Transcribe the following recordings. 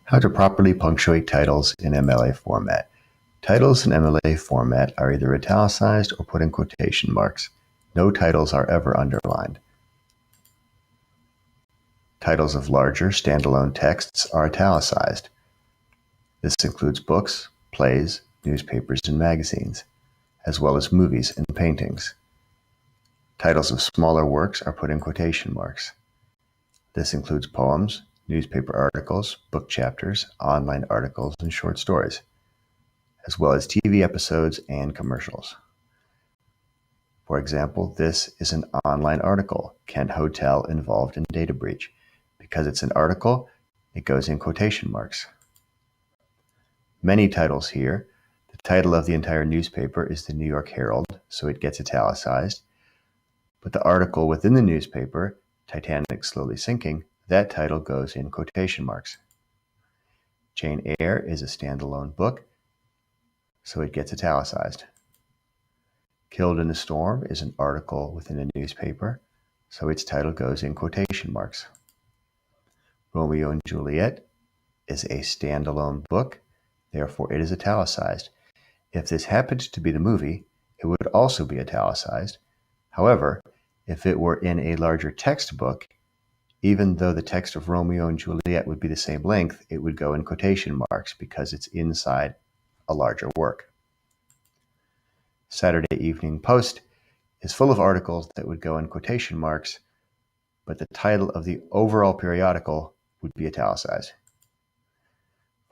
How to properly punctuate titles in MLA format. Titles in MLA format are either italicized or put in quotation marks. No titles are ever underlined. Titles of larger standalone texts are italicized. This includes books, plays, newspapers, and magazines, as well as movies and paintings. Titles of smaller works are put in quotation marks. This includes poems, newspaper articles, book chapters, online articles, and short stories, as well as TV episodes and commercials. For example, this is an online article, Kent Hotel involved in data breach. Because it's an article, it goes in quotation marks. Many titles here. The title of the entire newspaper is the New York Herald, so it gets italicized. But the article within the newspaper, Titanic Slowly Sinking, that title goes in quotation marks. Jane Eyre is a standalone book, so it gets italicized. Killed in a Storm is an article within a newspaper, so its title goes in quotation marks. Romeo and Juliet is a standalone book, therefore it is italicized. If this happened to be the movie, it would also be italicized. However, if it were in a larger textbook, even though the text of Romeo and Juliet would be the same length, it would go in quotation marks because it's inside a larger work. Saturday Evening Post is full of articles that would go in quotation marks, but the title of the overall periodical would be italicized.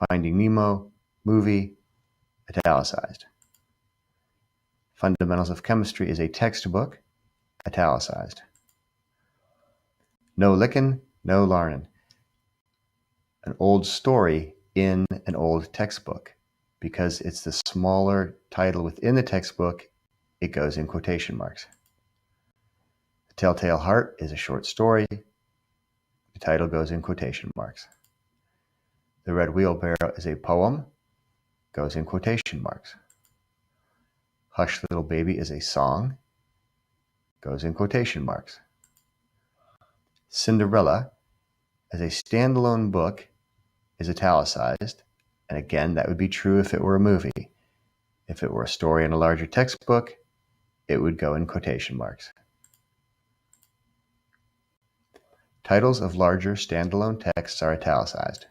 Finding Nemo, movie, italicized. Fundamentals of Chemistry is a textbook, italicized. No Lickin', No Larnin', an old story in an old textbook. Because it's the smaller title within the textbook, it goes in quotation marks. The Telltale Heart is a short story. The title goes in quotation marks. The Red Wheelbarrow is a poem, goes in quotation marks. Hush Little Baby is a song, goes in quotation marks. Cinderella, as a standalone book, is italicized, and again, that would be true if it were a movie. If it were a story in a larger textbook, it would go in quotation marks. Titles of larger standalone texts are italicized.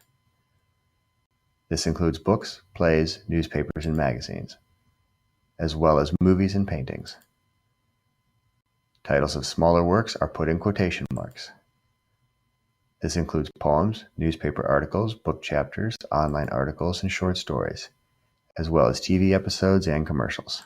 This includes books, plays, newspapers, and magazines, as well as movies and paintings. Titles of smaller works are put in quotation marks. This includes poems, newspaper articles, book chapters, online articles, and short stories, as well as TV episodes and commercials.